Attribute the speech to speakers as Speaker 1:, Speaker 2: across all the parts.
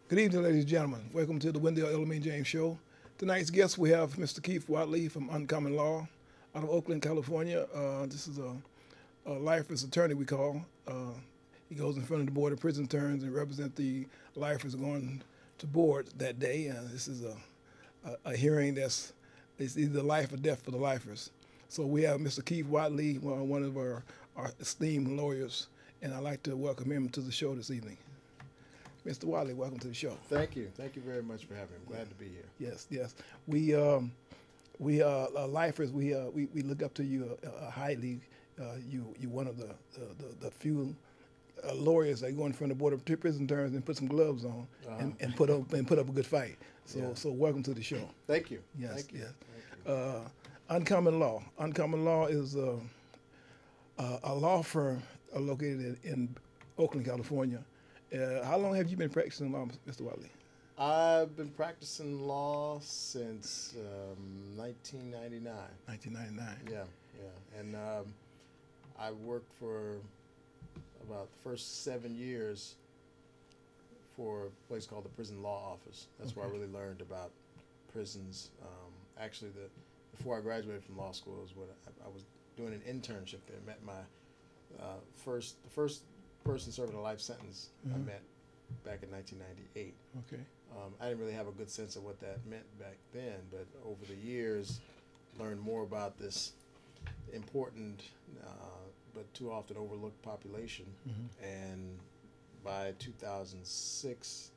Speaker 1: Good evening, ladies and gentlemen. Welcome to the Wendell Ellermean James Show. Tonight's guest, we have Mr. Keith Wattley from Uncommon Law out of Oakland, California. This is a lifer's attorney, we call. He goes in front of the Board of Prison Interns and represents the lifers going to board that day. This is a hearing it's either life or death for the lifers. So we have Mr. Keith Wattley, one of our esteemed lawyers, and I'd like to welcome him to the show this evening. Mr. Wiley, welcome to the show.
Speaker 2: Thank you. Thank you very much for having me. I'm glad to be here.
Speaker 1: Yes, yes. We lifers. We look up to you highly. You one of the few lawyers that go in front of the Board of Prison Interns and put some gloves on and put up a good fight. So welcome to the show.
Speaker 2: Thank you.
Speaker 1: Yes,
Speaker 2: Thank you.
Speaker 1: yes.
Speaker 2: Thank you.
Speaker 1: Uncommon Law. Uncommon Law is a law firm located in Oakland, California. How long have you been practicing law, Mr. Wiley?
Speaker 2: I've been practicing law since 1999.
Speaker 1: 1999.
Speaker 2: Yeah. And I worked for about the first 7 years for a place called the Prison Law Office. That's where I really learned about prisons. Actually, before I graduated from law school is when I was doing an internship there. Met my the first person serving a life sentence I met back in 1998.
Speaker 1: Okay.
Speaker 2: I didn't really have a good sense of what that meant back then, but over the years, learned more about this important but too often overlooked population. And by 2006,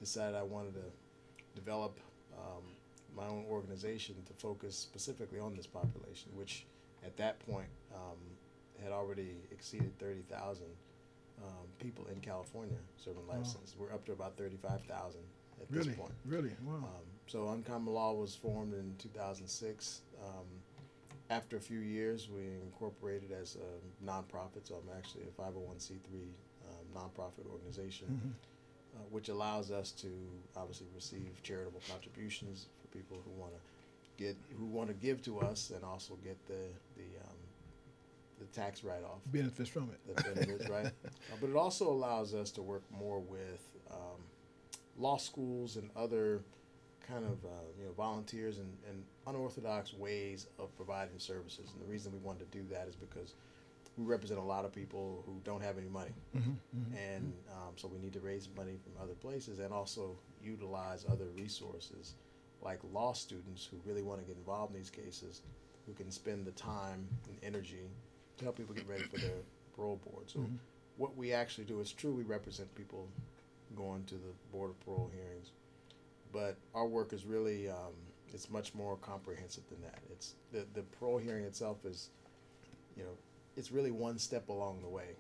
Speaker 2: decided I wanted to develop my own organization to focus specifically on this population, which at that point had already exceeded 30,000 people in California serving life sentences. We're up to about 35,000 at this point.
Speaker 1: Really? Wow.
Speaker 2: So Uncommon Law was formed in 2006. After a few years, we incorporated as a nonprofit. So I'm actually a 501c3 nonprofit organization, which allows us to obviously receive charitable contributions for people who want to give to us, and also get the tax write-off.
Speaker 1: Benefits from it.
Speaker 2: The benefits, right? But it also allows us to work more with law schools and other kind of volunteers and unorthodox ways of providing services. And the reason we wanted to do that is because we represent a lot of people who don't have any money. And so we need to raise money from other places, and also utilize other resources like law students who really want to get involved in these cases, who can spend the time and energy to help people get ready for their parole board. So what we actually do is true, we represent people going to the Board of Parole hearings, but our work is really, it's much more comprehensive than that. It's the parole hearing itself is, it's really one step along the way.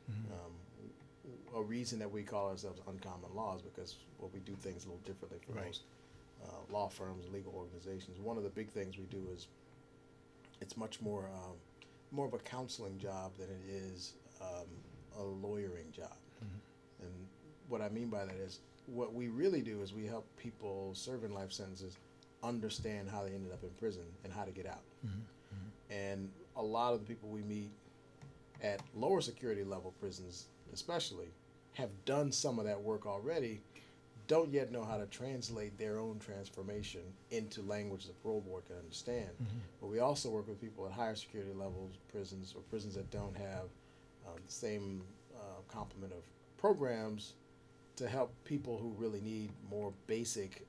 Speaker 2: A reason that we call ourselves Uncommon Law is because, well, we do things a little differently from most law firms and legal organizations. One of the big things we do is it's much more of a counseling job than it is a lawyering job. And what I mean by that is, what we really do is we help people serving life sentences understand how they ended up in prison and how to get out. And a lot of the people we meet at lower security level prisons especially have done some of that work already, don't yet know how to translate their own transformation into language the parole board can understand. But we also work with people at higher security levels, prisons, or prisons that don't have the same complement of programs, to help people who really need more basic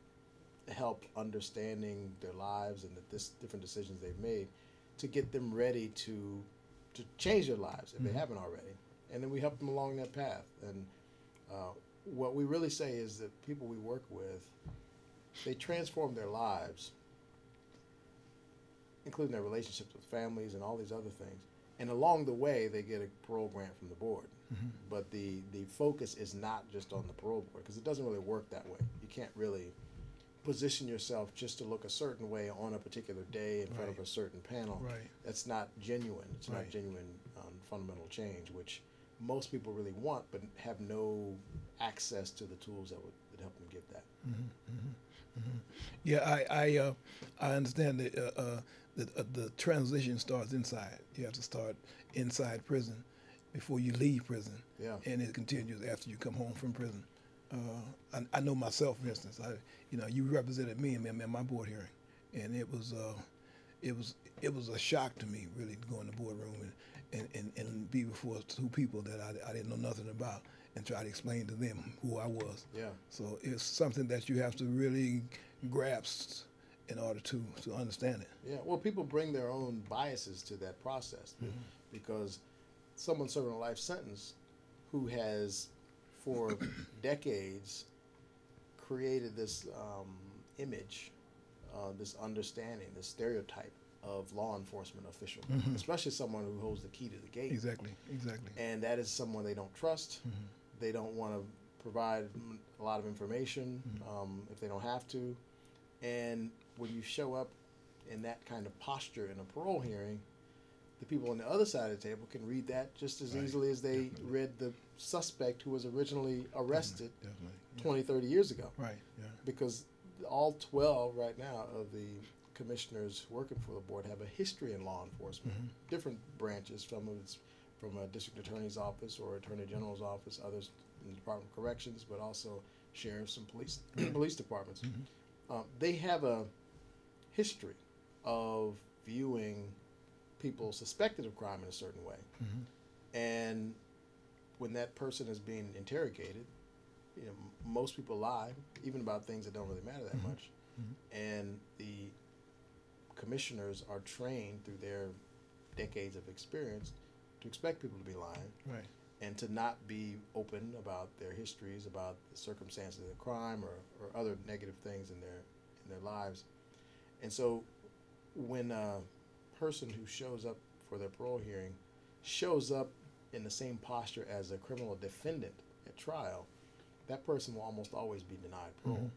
Speaker 2: help understanding their lives and the different decisions they've made, to get them ready to change their lives if they haven't already. And then we help them along that path. And what we really say is that people we work with, they transform their lives, including their relationships with families and all these other things. And along the way, they get a parole grant from the board. But the focus is not just on the parole board, because it doesn't really work that way. You can't really position yourself just to look a certain way on a particular day in front of a certain panel. That's not genuine. It's not genuine fundamental change, which most people really want, but have no access to the tools that would help them get that.
Speaker 1: Yeah, I understand that the transition starts inside. You have to start inside prison before you leave prison.
Speaker 2: Yeah.
Speaker 1: And it continues after you come home from prison. I know myself, for instance. You represented me in my board hearing, and it was a shock to me, really, to go in the boardroom and be before two people that I didn't know nothing about and try to explain to them who I was.
Speaker 2: Yeah.
Speaker 1: So it's something that you have to really grasp in order to understand it.
Speaker 2: Yeah. Well, people bring their own biases to that process because someone serving a life sentence who has, for decades, created this image, this understanding, this stereotype of law enforcement official, especially someone who holds the key to the gate.
Speaker 1: Exactly.
Speaker 2: And that is someone they don't trust. They don't want to provide a lot of information if they don't have to. And when you show up in that kind of posture in a parole hearing, the people on the other side of the table can read that just as easily as they read the suspect who was originally arrested 20, 30 years ago.
Speaker 1: Right, yeah.
Speaker 2: Because all 12 right now of the commissioners working for the board have a history in law enforcement, different branches. Some of it's from a district attorney's office or attorney general's office, others in the Department of Corrections, but also sheriffs and police departments. They have a history of viewing people suspected of crime in a certain way. And when that person is being interrogated, most people lie, even about things that don't really matter that much. And the commissioners are trained through their decades of experience to expect people to be lying, and to not be open about their histories, about the circumstances of the crime or other negative things in their lives. And so when a person who shows up for their parole hearing shows up in the same posture as a criminal defendant at trial, that person will almost always be denied parole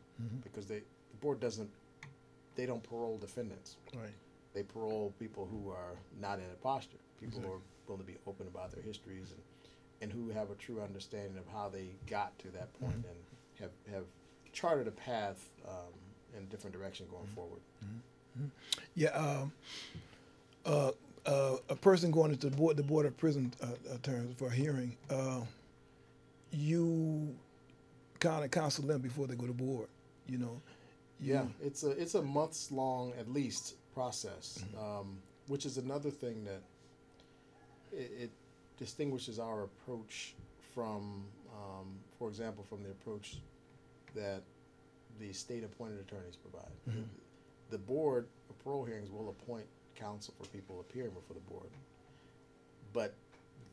Speaker 2: because the board they don't parole defendants. They parole people who are not in a posture, people who are willing to be open about their histories and who have a true understanding of how they got to that point and have charted a path in a different direction going forward.
Speaker 1: Yeah, a person going into the board of prison attorneys for a hearing, you kind of counsel them before they go to board.
Speaker 2: It's a months long at least process, which is another thing that it distinguishes our approach from, for example, from the approach that the state-appointed attorneys provide. The board of parole hearings will appoint counsel for people appearing before the board, but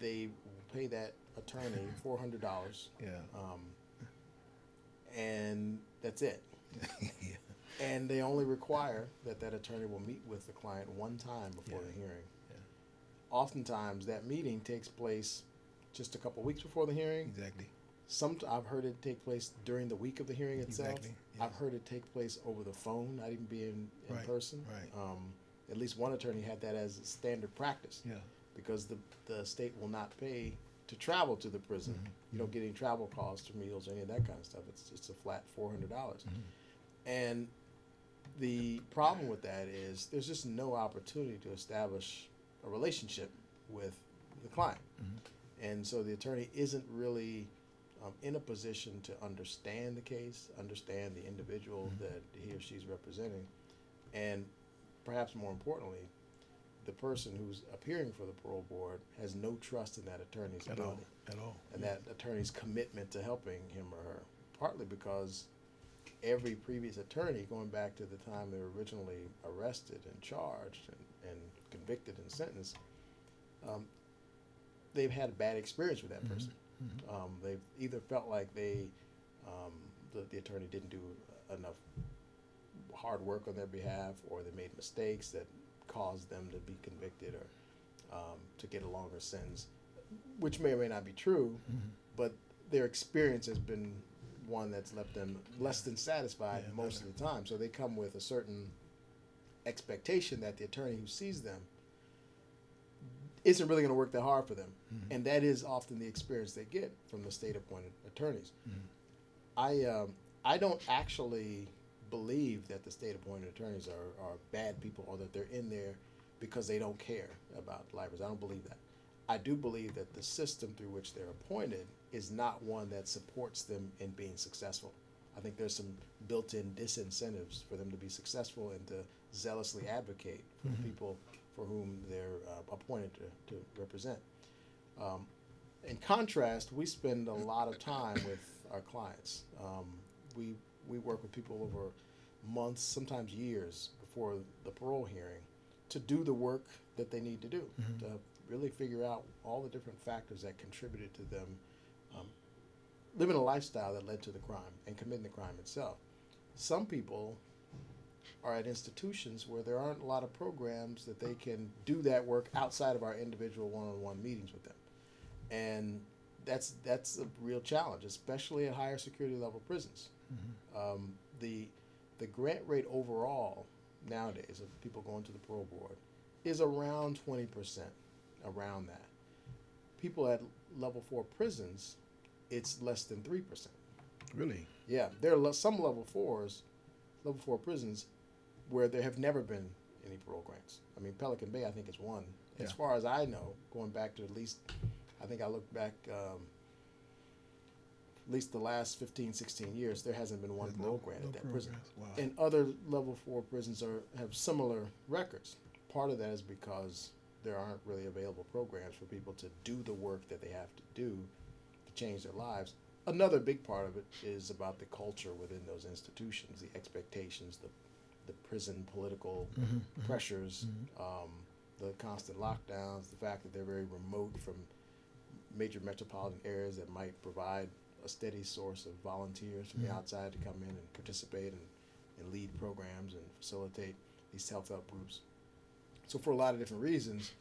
Speaker 2: they will pay that attorney $400, and that's it. And they only require that attorney will meet with the client one time before the hearing. Oftentimes, that meeting takes place just a couple weeks before the hearing. I've heard it take place during the week of the hearing itself. I've heard it take place over the phone, not even being in person. At least one attorney had that as a standard practice. Because the state will not pay to travel to the prison. You don't get any travel costs or meals or any of that kind of stuff. It's a flat $400. And the problem with that is there's just no opportunity to establish a relationship with the client. And so the attorney isn't really in a position to understand the case, understand the individual that he or she's representing, and perhaps more importantly, the person who's appearing for the parole board has no trust in that attorney's ability
Speaker 1: at all,
Speaker 2: and that attorney's commitment to helping him or her, partly because every previous attorney, going back to the time they were originally arrested and charged and convicted and sentenced, they've had a bad experience with that person. They've either felt like the attorney didn't do enough hard work on their behalf, or they made mistakes that caused them to be convicted or to get a longer sentence, which may or may not be true, but their experience has been one that's left them less than satisfied most of the time. So they come with a certain expectation that the attorney who sees them isn't really going to work that hard for them. And that is often the experience they get from the state-appointed attorneys. I don't actually believe that the state-appointed attorneys are bad people or that they're in there because they don't care about lifers. I don't believe that. I do believe that the system through which they're appointed is not one that supports them in being successful. I think there's some built-in disincentives for them to be successful and to zealously advocate for the people for whom they're appointed to represent. In contrast, we spend a lot of time with our clients. We work with people over months, sometimes years before the parole hearing to do the work that they need to do, to really figure out all the different factors that contributed to them living a lifestyle that led to the crime and committing the crime itself. Some people are at institutions where there aren't a lot of programs that they can do that work outside of our individual one-on-one meetings with them. And that's a real challenge, especially at higher security level prisons. The grant rate overall nowadays of people going to the Parole Board is around 20%, around that. People at level 4 prisons, it's less than 3%.
Speaker 1: Really?
Speaker 2: Yeah, there are some level 4 prisons where there have never been any parole grants. I mean, Pelican Bay, I think, is one.
Speaker 1: Yeah.
Speaker 2: As far as I know, going back to at least, I think I looked back, at least the last 15, 16 years, there hasn't been one parole grant at that prison.
Speaker 1: Wow.
Speaker 2: And other level 4 prisons have similar records. Part of that is because there aren't really available programs for people to do the work that they have to do to change their lives. Another big part of it is about the culture within those institutions, the expectations, the prison political pressures, the constant lockdowns, the fact that they're very remote from major metropolitan areas that might provide a steady source of volunteers from the outside to come in and participate and lead programs and facilitate these self-help groups. So for a lot of different reasons,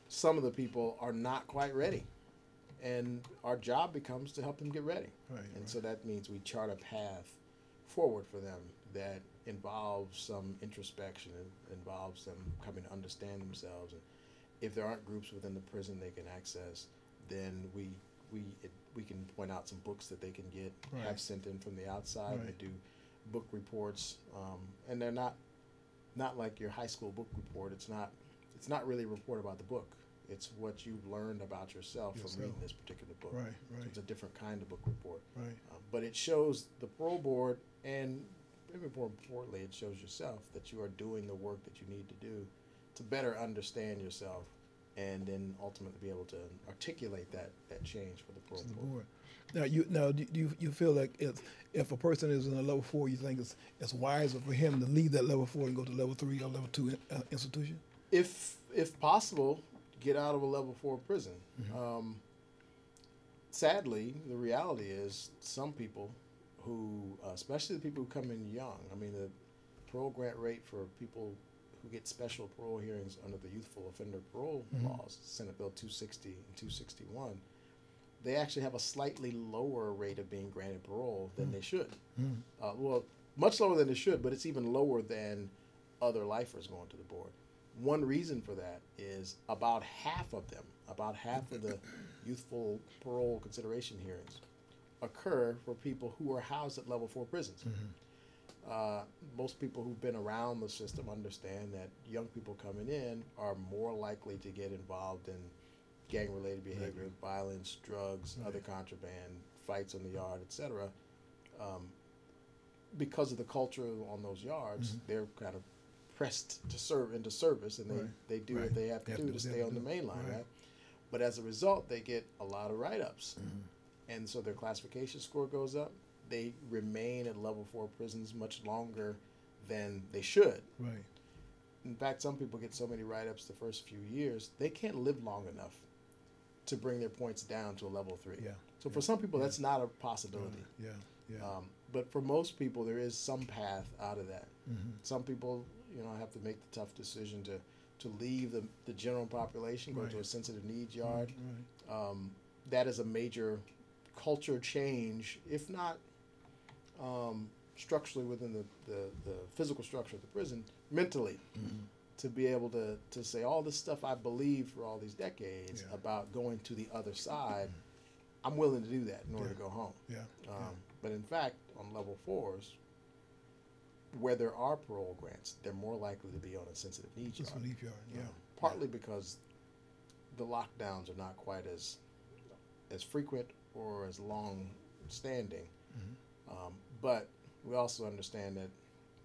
Speaker 2: some of the people are not quite ready. And our job becomes to help them get ready. So that means we chart a path forward for them that involves some introspection, and involves them coming to understand themselves. And if there aren't groups within the prison they can access, then we can point out some books that they can get, have sent in from the outside. They do book reports, and they're not like your high school book report. It's not really a report about the book. It's what you've learned about yourself from reading this particular book. So it's a different kind of book report. But it shows the Parole Board, and maybe more importantly, it shows yourself that you are doing the work that you need to do to better understand yourself, and then ultimately be able to articulate that change for the Parole Board.
Speaker 1: Now, do you feel like if a person is in a level 4, you think it's wiser for him to leave that level 4 and go to level 3 or level 2 institution?
Speaker 2: If possible, get out of a level 4 prison. Sadly, the reality is some people who, especially the people who come in young, I mean, the parole grant rate for people who get special parole hearings under the Youthful Offender Parole laws, Senate Bill 260 and 261, they actually have a slightly lower rate of being granted parole than they should. Well, much lower than they should, but it's even lower than other lifers going to the board. One reason for that is about half of the youthful parole consideration hearings occur for people who are housed at level 4 prisons. Most people who've been around the system understand that young people coming in are more likely to get involved in gang-related behavior, violence, drugs, other contraband, fights on the yard, etc. Because of the culture on those yards, they're kind of pressed to serve into service, and they do what they have to do to stay on the main line, right? But as a result, they get a lot of write-ups, and so their classification score goes up. They remain at level 4 prisons much longer than they should. In fact, some people get so many write-ups the first few years, they can't live long enough to bring their points down to a level 3. So for some people, that's not a possibility. But for most people, there is some path out of that. Some people, have to make the tough decision to leave the general population, go to a sensitive needs yard. That is a major culture change, if not structurally within the physical structure of the prison, mentally, to be able to say all this stuff I believed for all these decades about going to the other side, I'm willing to do that in order to go home. But in fact, on level 4s, where there are parole grants, they're more likely to be on a sensitive needs yard. Partly because the lockdowns are not quite as frequent or as long standing. But we also understand that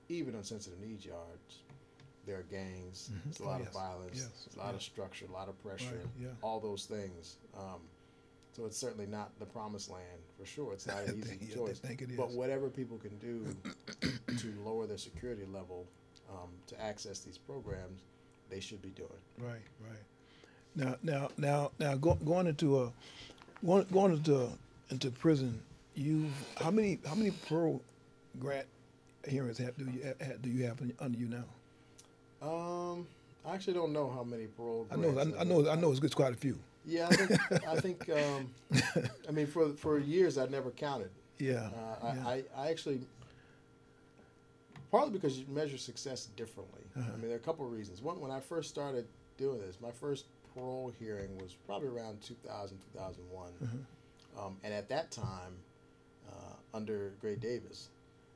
Speaker 2: even on sensitive needs yards, there are gangs, there's a lot of violence, there's a lot of structure, a lot of pressure, all those things. So it's certainly not the promised land for sure. It's not an easy choice.
Speaker 1: I think it is.
Speaker 2: But whatever people can do to lower their security level to access these programs, they should be doing.
Speaker 1: Right. Now, going into prison, how many parole grant hearings do you have under you now?
Speaker 2: I actually don't know how many parole.
Speaker 1: I know it's quite a few.
Speaker 2: Yeah, I think. I mean, for years I never counted.
Speaker 1: Yeah.
Speaker 2: I actually, partly because you measure success differently. I mean, there are a couple of reasons. One, when I first started doing this, my first parole hearing was probably around 2000, 2001. And at that time, under Gray Davis,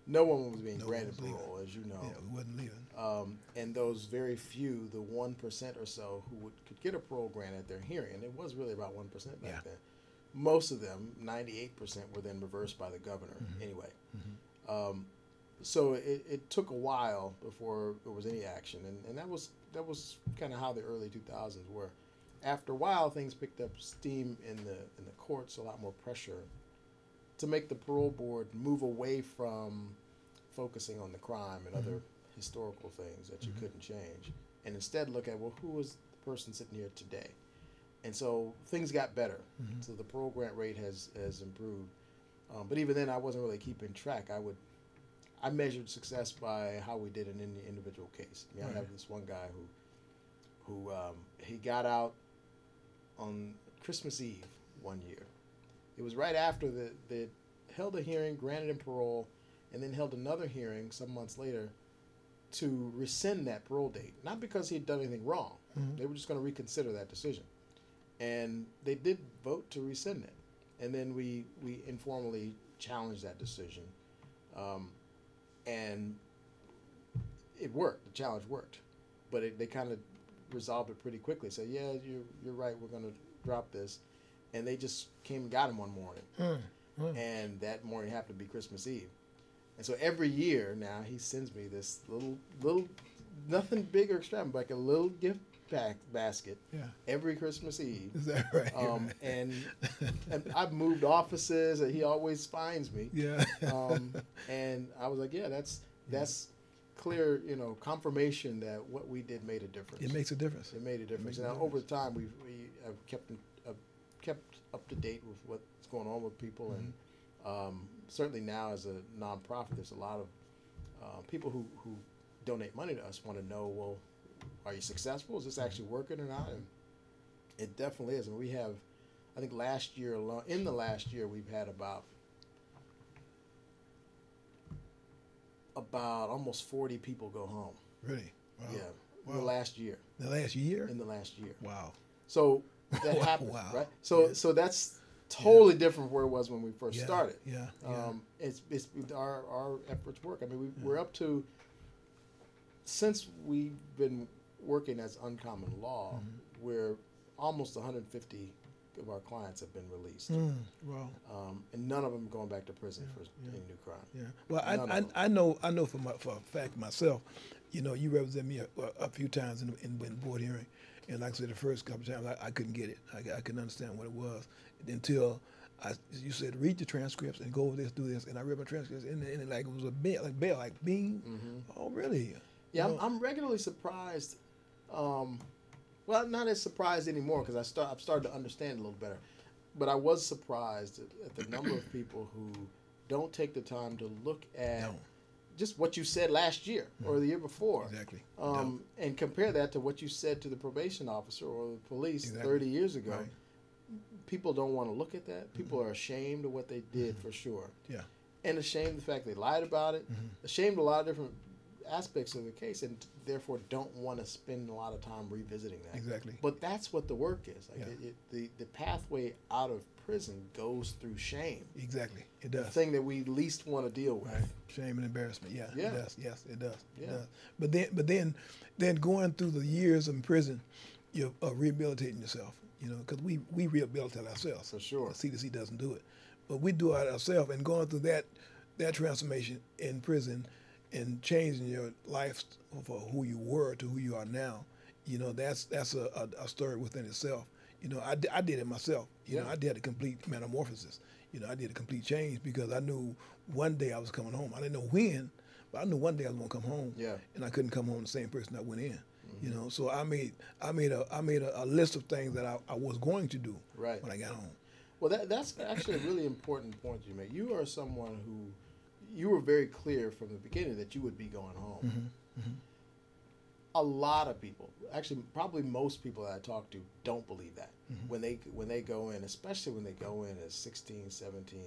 Speaker 2: no one was being granted parole, as you know.
Speaker 1: Yeah, we wasn't leaving.
Speaker 2: And those very few, the 1% or so who could get a parole grant at their hearing, and it was really about 1% back then. Most of them, 98%, were then reversed by the governor anyway. So it took a while before there was any action, and that was kind of how the early 2000s were. After a while, things picked up steam in the courts, a lot more pressure to make the parole board move away from focusing on the crime and other historical things that you couldn't change, and instead look at, well, who is the person sitting here today? And so things got better. So the parole grant rate has improved. But even then, I wasn't really keeping track. I measured success by how we did in any individual case. I have this one guy who he got out on Christmas Eve one year. It was right after they held a hearing, granted him parole, and then held another hearing some months later to rescind that parole date. Not because he had done anything wrong. They were just going to reconsider that decision. And they did vote to rescind it. And then we informally challenged that decision. And it worked. The challenge worked. But they kind of resolved it pretty quickly. Said, yeah, you're right, we're going to drop this. And they just came and got him one morning. And that morning happened to be Christmas Eve. And so every year now he sends me this little nothing big or extravagant, but like a little gift basket every Christmas Eve.
Speaker 1: Is that right?
Speaker 2: And I've moved offices, and he always finds me.
Speaker 1: Yeah.
Speaker 2: And I was like, yeah, that's clear, confirmation that what we did made a difference.
Speaker 1: It makes a difference.
Speaker 2: It made a difference. And over time, we have kept up to date with what's going on with people, and certainly now as a nonprofit, there's a lot of people who donate money to us want to know, well, are you successful? Is this actually working or not? And it definitely is. And we have, I think last year alone, in the last year, we've had about almost 40 people go home.
Speaker 1: Really? Wow.
Speaker 2: Yeah.
Speaker 1: Wow.
Speaker 2: In the last year.
Speaker 1: The last year?
Speaker 2: In the last year.
Speaker 1: Wow.
Speaker 2: So that happened,
Speaker 1: wow.
Speaker 2: right? So that's totally different from where it was when we first started.
Speaker 1: Yeah.
Speaker 2: It's our efforts work. I mean, we're up to, since we've been working as Uncommon Law, we're almost 150 of our clients have been released.
Speaker 1: Wow.
Speaker 2: And none of them going back to prison for any new crime.
Speaker 1: Yeah. Well, I know for a fact myself, you represent me a few times in board hearing, and like I said, the first couple of times I couldn't get it. I couldn't understand what it was until you said read the transcripts and go over this, do this, and I read my transcripts, and like it was a bell, like bing. Oh, really?
Speaker 2: Yeah, I'm regularly surprised. Well, not as surprised anymore because I've started to understand a little better. But I was surprised at the number of people who don't take the time to look at just what you said last year or the year before.
Speaker 1: Exactly.
Speaker 2: And compare that to what you said to the probation officer or the police 30 years ago.
Speaker 1: Right.
Speaker 2: People don't want to look at that. People are ashamed of what they did for sure.
Speaker 1: Yeah.
Speaker 2: And ashamed of the fact they lied about it. Ashamed of a lot of different aspects of the case, and therefore don't want to spend a lot of time revisiting that.
Speaker 1: Exactly.
Speaker 2: But that's what the work is. The pathway out of prison goes through shame.
Speaker 1: Exactly. It does.
Speaker 2: The thing that we least want to deal with.
Speaker 1: Right. Shame and embarrassment. Yeah. It does. Yes, it does.
Speaker 2: Yeah.
Speaker 1: It does. But then going through the years in prison, you're rehabilitating yourself. You know, because we rehabilitate ourselves.
Speaker 2: For sure.
Speaker 1: The CDC doesn't do it, but we do it ourselves. And going through that transformation in prison and changing your life for who you were to who you are now, you know, that's a story within itself. You know, I did it myself. You know, I did a complete metamorphosis. You know, I did a complete change because I knew one day I was coming home. I didn't know when, but I knew one day I was going to come home.
Speaker 2: Yeah.
Speaker 1: And I couldn't come home the same person I went in. You know, so I made a list of things that I was going to do when I got home.
Speaker 2: Well, that's actually a really important point you make. You are someone who, you were very clear from the beginning that you would be going home. A lot of people, actually probably most people that I talk to, don't believe that. When they go in, especially when they go in at 16, 17,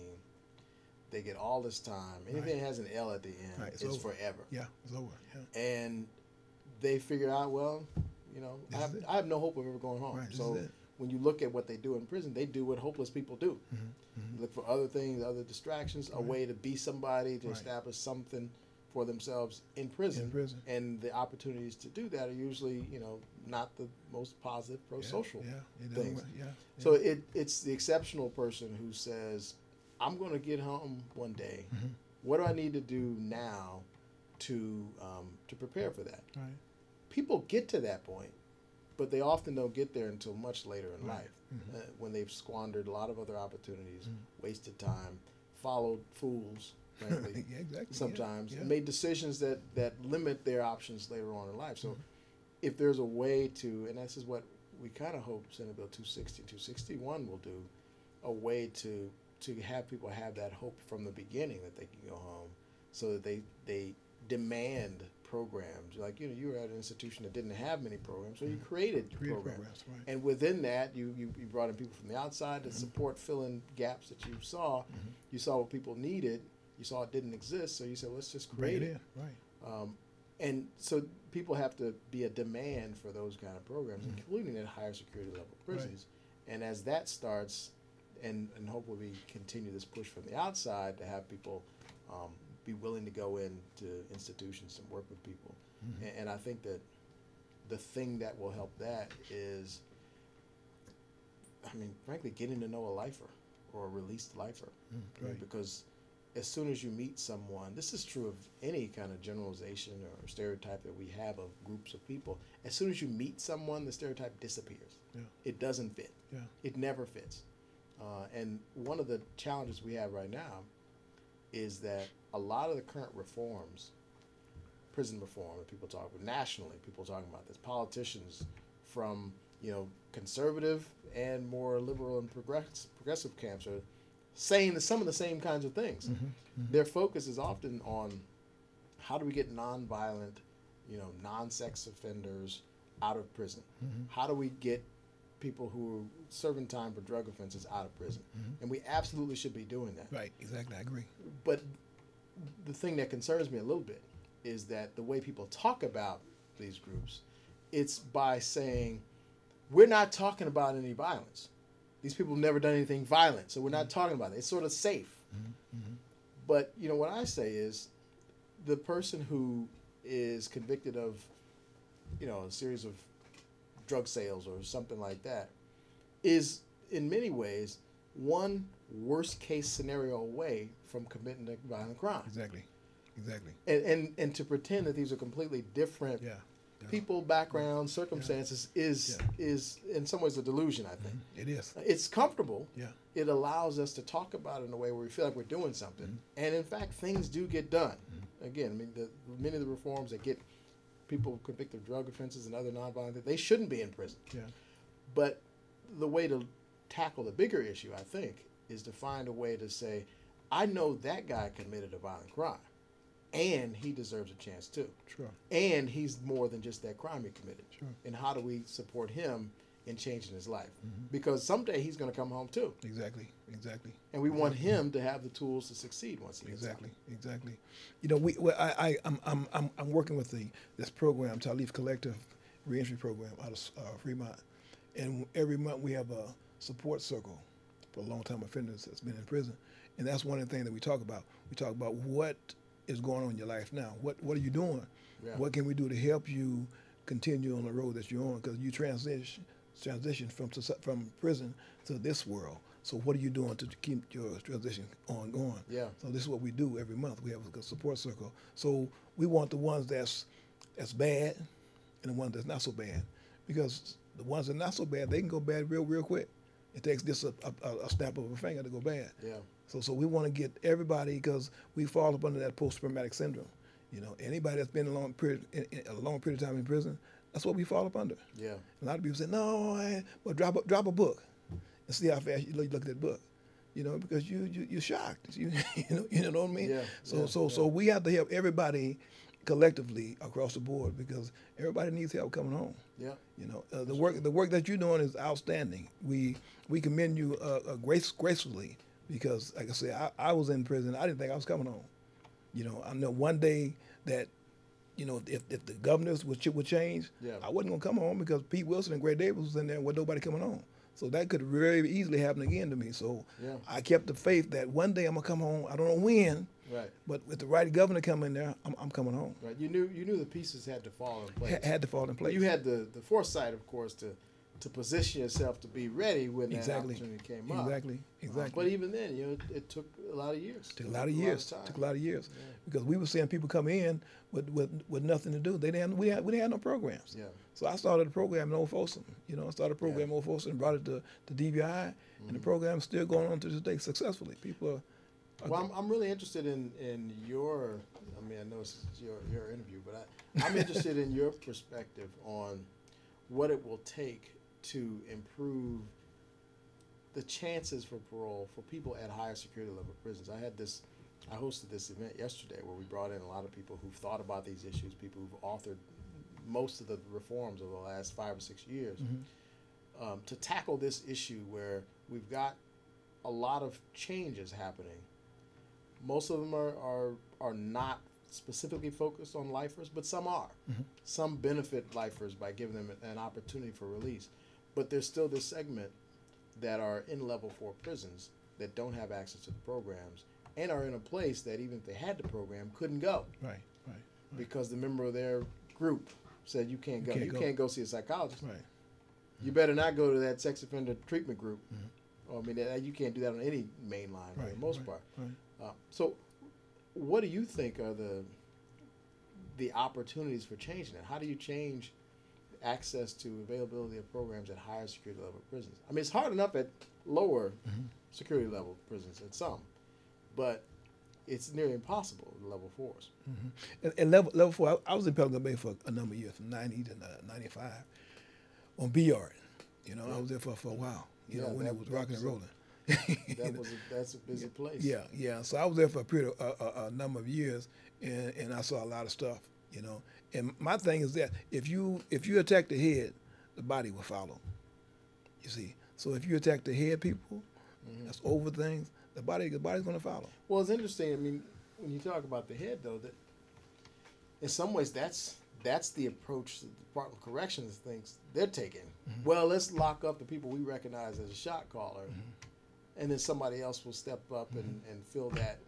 Speaker 2: they get all this time. Anything that has an L at the end is forever.
Speaker 1: Yeah, it's over. Yeah.
Speaker 2: And they figure out, well, you know, I have no hope of ever going home.
Speaker 1: Right,
Speaker 2: so when you look at what they do in prison, they do what hopeless people do. Look for other things, other distractions, a way to be somebody, to establish something for themselves in prison. And the opportunities to do that are usually, you know, not the most positive pro-social things. So it's the exceptional person who says, I'm going to get home one day. What do I need to do now to prepare for that? People get to that point, but they often don't get there until much later in life, when they've squandered a lot of other opportunities, wasted time, followed fools, frankly, sometimes, and made decisions that limit their options later on in life. So if there's a way to, and this is what we kind of hope Senate Bill 260, 261 will do, a way to have people have that hope from the beginning that they can go home, so that they demand programs. Like, you know, you were at an institution that didn't have many programs, so you created programs. And within that, you brought in people from the outside to support filling gaps that you saw. You saw what people needed. You saw it didn't exist, so you said, let's just create it. And so people have to be a demand for those kind of programs, including at higher security level prisons. And as that starts, and hopefully we continue this push from the outside to have people be willing to go into institutions and work with people. And I think that the thing that will help that is, I mean, frankly, getting to know a lifer or a released lifer. Because as soon as you meet someone, this is true of any kind of generalization or stereotype that we have of groups of people. As soon as you meet someone, the stereotype disappears. It doesn't fit. It never fits. And one of the challenges we have right now is that a lot of the current reforms, prison reform that people talk about nationally, people talking about this, politicians from, you know, conservative and more liberal and progressive camps are saying some of the same kinds of things. Their focus is often on how do we get nonviolent, you know, non-sex offenders out of prison? How do we get people who are serving time for drug offenses out of prison? And we absolutely should be doing that.
Speaker 1: Right, exactly, I agree.
Speaker 2: But the thing that concerns me a little bit is that the way people talk about these groups, it's by saying, we're not talking about any violence. These people have never done anything violent, so we're not talking about it. It's sort of safe. But, you know, what I say is the person who is convicted of, you know, a series of drug sales or something like that is, in many ways, one worst case scenario away from committing a violent crime.
Speaker 1: Exactly.
Speaker 2: And to pretend that these are completely different people, backgrounds, circumstances is in some ways a delusion, I think.
Speaker 1: It is.
Speaker 2: It's comfortable. It allows us to talk about it in a way where we feel like we're doing something. And in fact, things do get done. Again, I mean, many of the reforms that get people convicted of drug offenses and other nonviolent things, they shouldn't be in prison. But the way to tackle the bigger issue, I think, is to find a way to say, I know that guy committed a violent crime, and he deserves a chance too. And he's more than just that crime he committed. And how do we support him in changing his life? Because someday he's going to come home too.
Speaker 1: Exactly.
Speaker 2: And we want him to have the tools to succeed once he gets
Speaker 1: home. You know, I'm working with this program, Talif Collective Reentry Program out of Fremont, and every month we have a support circle for long-time offenders that's been in prison, and that's one of the things that we talk about. We talk about what is going on in your life now. What are you doing? What can we do to help you continue on the road that you're on, because you transition from prison to this world. So what are you doing to keep your transition on going?
Speaker 2: Yeah.
Speaker 1: So this is what we do every month. We have a support circle. So we want the ones that's bad and the ones that's not so bad, because the ones that are not so bad, they can go bad real quick. It takes just a snap of a finger to go bad.
Speaker 2: Yeah.
Speaker 1: So we want to get everybody, because we fall up under that post-traumatic syndrome. You know, anybody that's been a long period of time in prison, that's what we fall up under.
Speaker 2: Yeah.
Speaker 1: A lot of people say, no, well, drop a book and see how fast you look at that book. You know, because you're shocked. You know what I mean?
Speaker 2: Yeah.
Speaker 1: So we have to help everybody collectively across the board, because everybody needs help coming home.
Speaker 2: Yeah.
Speaker 1: You know, the work that you're doing is outstanding. We commend you gracefully, because, like I said, I was in prison. I didn't think I was coming home. You know, I know one day that, you know, if the governors would change, I wasn't gonna come home, because Pete Wilson and Gray Davis was in there with nobody coming home. So that could very easily happen again to me. So I kept the faith that one day I'm gonna come home. I don't know when.
Speaker 2: Right.
Speaker 1: But with the right governor coming there, I'm coming home.
Speaker 2: Right. You knew the pieces had to fall in place.
Speaker 1: Had to fall in place.
Speaker 2: You had the foresight, of course, to position yourself to be ready when that opportunity came up.
Speaker 1: Exactly.
Speaker 2: But even then, you know, it took a lot of years.
Speaker 1: Took a lot of years. Because we were seeing people come in with nothing to do. We didn't have no programs.
Speaker 2: Yeah.
Speaker 1: So I started a program in Old Folsom. You know, I started a program in Old Folsom and brought it to DVI, and the program's still going on to this day successfully. People are.
Speaker 2: Well, I'm really interested in your. I mean, I know it's your interview, but I'm interested in your perspective on what it will take to improve the chances for parole for people at higher security level prisons. I hosted this event yesterday where we brought in a lot of people who've thought about these issues, people who've authored most of the reforms over the last 5 or 6 years, to tackle this issue where we've got a lot of changes happening. Most of them are not specifically focused on lifers, but some are. Some benefit lifers by giving them an opportunity for release. But there's still this segment that are in level 4 prisons that don't have access to the programs and are in a place that even if they had the program, couldn't go.
Speaker 1: Right.
Speaker 2: Because the member of their group said you can't go. You can't go see a psychologist.
Speaker 1: Right.
Speaker 2: You better not go to that sex offender treatment group. I mean, you can't do that on any main line for the most part.
Speaker 1: Right.
Speaker 2: So what do you think are the opportunities for changing it? How do you change access to availability of programs at higher security level prisons? I mean, it's hard enough at lower security level prisons at some, but it's nearly impossible at level 4s.
Speaker 1: And level 4, I was in Pelican Bay for a number of years, from 90 to 95, on B Yard. You know, I was there for a while. You know, when it was rocking and rolling.
Speaker 2: That's a busy place.
Speaker 1: Yeah. So I was there for a period of a number of years, and I saw a lot of stuff. You know, and my thing is that if you attack the head, the body will follow. You see, so if you attack the head, people, that's over things. The body's going to follow.
Speaker 2: Well, it's interesting. I mean, when you talk about the head, though, that in some ways that's the approach the Department of Corrections thinks they're taking. Well, let's lock up the people we recognize as a shot caller, and then somebody else will step up and fill that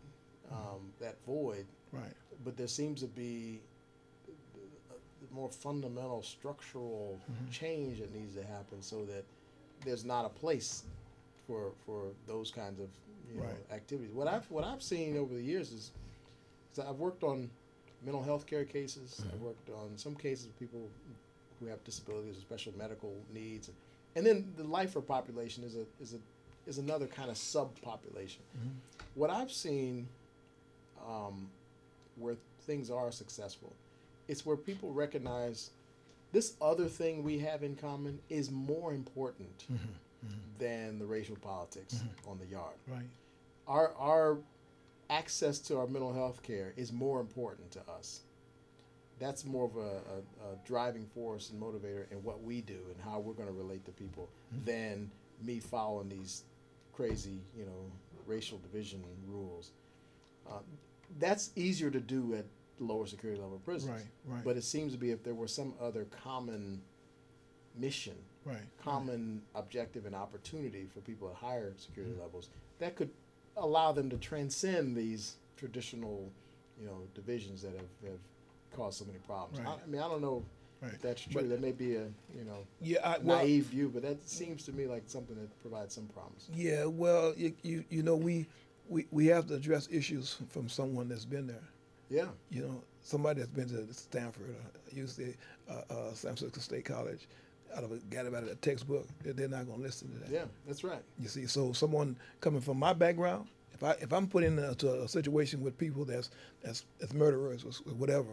Speaker 2: that void.
Speaker 1: Right.
Speaker 2: But there seems to be the more fundamental structural change that needs to happen so that there's not a place for those kinds of activities. What I've seen over the years is I've worked on mental health care cases. I've worked on some cases with people who have disabilities or special medical needs, and then the lifer population is another kind of subpopulation. What I've seen where things are successful, it's where people recognize this other thing we have in common is more important than the racial politics on the yard.
Speaker 1: Right.
Speaker 2: Our access to our mental health care is more important to us. That's more of a driving force and motivator in what we do and how we're going to relate to people than me following these crazy, racial division rules. That's easier to do at lower security level prisons.
Speaker 1: Right.
Speaker 2: But it seems to be if there were some other common mission, common objective and opportunity for people at higher security levels, that could allow them to transcend these traditional, divisions that have caused so many problems.
Speaker 1: Right.
Speaker 2: I don't know
Speaker 1: Right.
Speaker 2: That's true. That may be a naive view, but that seems to me like something that provides some promise.
Speaker 1: Yeah, well, you know, we have to address issues from someone that's been there.
Speaker 2: Yeah.
Speaker 1: You know, somebody that's been to Stanford, UC, San Francisco State College, got about a textbook. They're not going to listen to that.
Speaker 2: Yeah, that's right.
Speaker 1: You see, so someone coming from my background, if I'm put into a situation with people that's murderers or whatever,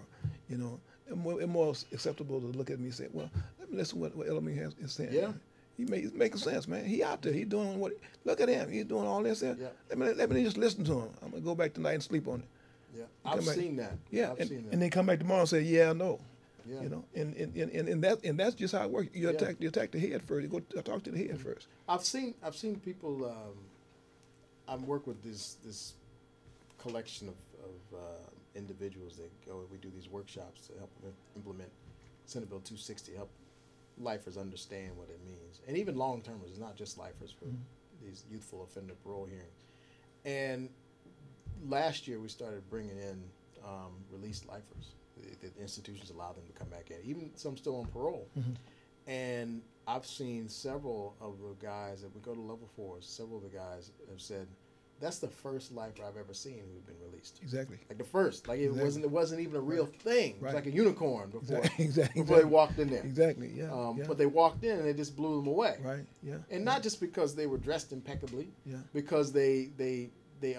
Speaker 1: you know, it's more acceptable to look at me and say, well, let me listen to what Elamine is saying.
Speaker 2: Yeah.
Speaker 1: He's making sense, man. He out there. He doing what? Look at him. He's doing all this. Yeah. Let me just listen to him. I'm gonna go back tonight and sleep on it.
Speaker 2: Yeah, I've seen that.
Speaker 1: Yeah,
Speaker 2: I've seen that.
Speaker 1: And then come back tomorrow and say, yeah, no.
Speaker 2: Yeah.
Speaker 1: You know, and that's just how it works. You attack the head first. You go talk to the head first.
Speaker 2: I've seen people. I've worked with this collection of individuals that go. We do these workshops to help implement Senate Bill 260, help lifers understand what it means, and even long-termers. It's not just lifers for these youthful offender parole hearings. And last year we started bringing in released lifers. The institutions allow them to come back in, even some still on parole. And I've seen several of the guys that we go to level 4s. Several of the guys have said, "That's the first lifer I've ever seen who's been released."
Speaker 1: Exactly.
Speaker 2: Like the first. Like it wasn't even a real thing. It was like a unicorn before.
Speaker 1: Exactly.
Speaker 2: Before they walked in there.
Speaker 1: Exactly. Yeah.
Speaker 2: But they walked in and it just blew them away.
Speaker 1: Right. Yeah.
Speaker 2: And not just because they were dressed impeccably.
Speaker 1: Yeah.
Speaker 2: Because they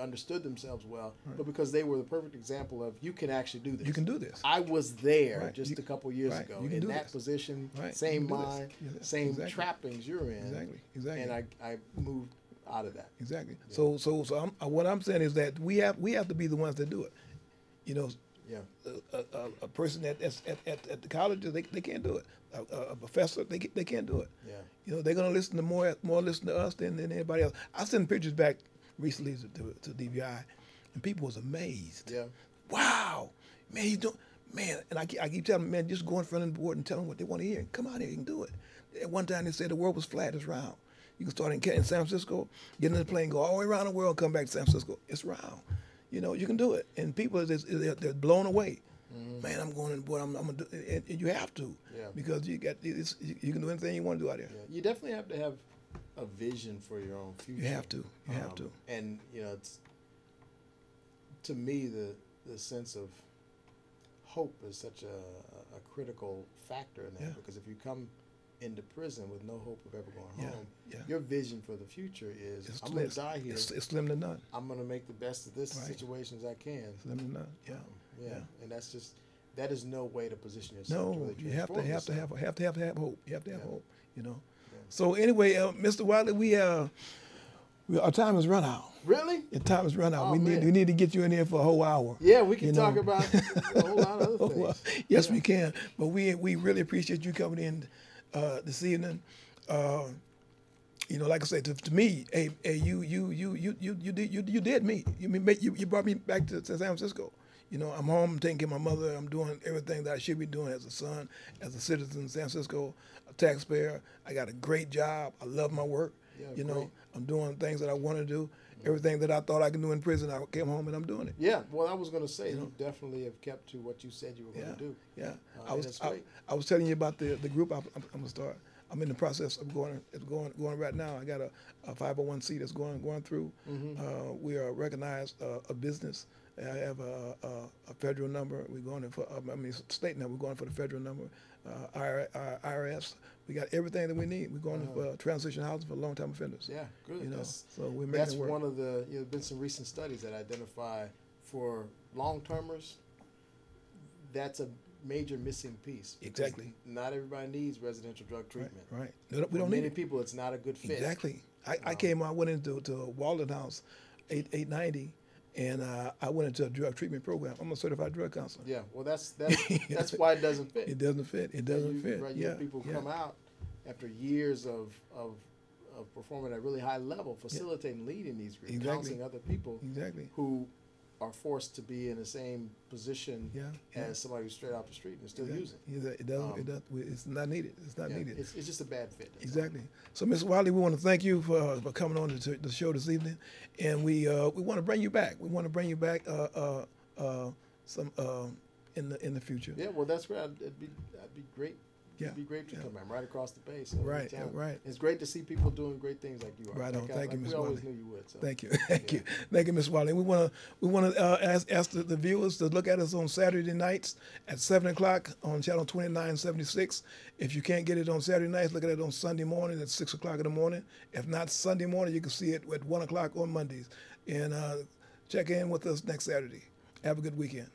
Speaker 2: understood themselves well, but because they were the perfect example of you can actually do this.
Speaker 1: You can do this.
Speaker 2: I was there just a couple years ago
Speaker 1: you can
Speaker 2: in
Speaker 1: do
Speaker 2: that
Speaker 1: this.
Speaker 2: position,
Speaker 1: Right.
Speaker 2: same mind, same
Speaker 1: Exactly.
Speaker 2: trappings you're in.
Speaker 1: Exactly.
Speaker 2: And I moved out of that.
Speaker 1: Exactly.
Speaker 2: Yeah.
Speaker 1: So what I'm saying is that we have to be the ones that do it. You know,
Speaker 2: Yeah.
Speaker 1: a person at the college, they can't do it. A professor, they can't do it.
Speaker 2: Yeah.
Speaker 1: You know, they're gonna listen to more listen to us than anybody else. I sent pictures back recently to DVI, and people was amazed.
Speaker 2: Yeah.
Speaker 1: Wow, man, he's doing, man. And I keep telling them, man, just go in front of the board and tell them what they want to hear. Come out here, you can do it. At one time they said the world was flat, it's round. You can start in San Francisco, get in the plane, go all the way around the world, come back to San Francisco. It's round. You know, you can do it. And people, they're blown away. Man, I'm going in the board. I'm gonna do it. And you have to, because you can do anything you want to do out here.
Speaker 2: Yeah. You definitely have to have a vision for your own future.
Speaker 1: You have to. You have to.
Speaker 2: And you know, it's, to me, the sense of hope is such a critical factor in that, because if you come into prison with no hope of ever going home, your vision for the future is, I'm going to die here.
Speaker 1: It's slim to none.
Speaker 2: I'm going to make the best of this situation as I can.
Speaker 1: Slim to none. Yeah.
Speaker 2: And that is no way to position yourself.
Speaker 1: No,
Speaker 2: to really
Speaker 1: you have to have hope. You have to have hope. You know.
Speaker 2: Yeah.
Speaker 1: So anyway, Mr. Wiley, our time has run out.
Speaker 2: Really?
Speaker 1: Your time has run out.
Speaker 2: Oh,
Speaker 1: we need to get you in here for a whole hour.
Speaker 2: Yeah, we can talk about a whole lot of other things.
Speaker 1: Yes, we can. But we really appreciate you coming in this evening. You know, like I said, to me, you did me. You brought me back to San Francisco. You know, I'm home, I'm taking care of my mother. I'm doing everything that I should be doing as a son, as a citizen of San Francisco, a taxpayer. I got a great job. I love my work.
Speaker 2: Yeah,
Speaker 1: you know,
Speaker 2: great.
Speaker 1: I'm doing things that I want to do. Everything that I thought I could do in prison, I came home and I'm doing it.
Speaker 2: Yeah, well, I was going to say, you definitely have kept to what you said you were going to do.
Speaker 1: Yeah,
Speaker 2: I
Speaker 1: was telling you about the group I'm going to start. I'm in the process of going right now. I got a 501c that's going through. We are recognized a business. I have a federal number. We're going for state number. We're going for the federal number. IRS. We got everything that we need. We're going for transition housing for long-time offenders.
Speaker 2: Yeah, good.
Speaker 1: You know, so we're making
Speaker 2: that's
Speaker 1: it work.
Speaker 2: one of the. There's been some recent studies that identify for long-termers. That's a major missing piece.
Speaker 1: Exactly.
Speaker 2: Not everybody needs residential drug treatment.
Speaker 1: Right. We don't
Speaker 2: many
Speaker 1: need it.
Speaker 2: people. It's not a good fit.
Speaker 1: Exactly. I went into Walden House, 890. And I went into a drug treatment program. I'm a certified drug counselor.
Speaker 2: Yeah, well, that's why it doesn't fit.
Speaker 1: It doesn't fit. It doesn't fit.
Speaker 2: Right, people come out after years of performing at a really high level, facilitating, leading these groups, counseling other people who are forced to be in the same position as somebody who's straight off the street and still using.
Speaker 1: It doesn't. It's not needed. It's not needed.
Speaker 2: It's just a bad fit.
Speaker 1: Exactly. So, Mr. Wiley, we want to thank you for coming on to the show this evening, and we want to bring you back. We want to bring you back in the future.
Speaker 2: Yeah, well, that's great. That'd be great.
Speaker 1: Yeah,
Speaker 2: It'd be great to come. I'm right across the bay. So
Speaker 1: Right,
Speaker 2: anytime.
Speaker 1: right.
Speaker 2: It's great to see people doing great things like you are.
Speaker 1: Right on. Thank you, Ms.
Speaker 2: We always
Speaker 1: Wiley.
Speaker 2: knew you would. So.
Speaker 1: Thank you, thank you, thank you, Ms. Wiley. We want to ask the viewers to look at us on Saturday nights at 7 o'clock on channel 2976. If you can't get it on Saturday nights, look at it on Sunday morning at 6 o'clock in the morning. If not Sunday morning, you can see it at 1 o'clock on Mondays. And check in with us next Saturday. Have a good weekend.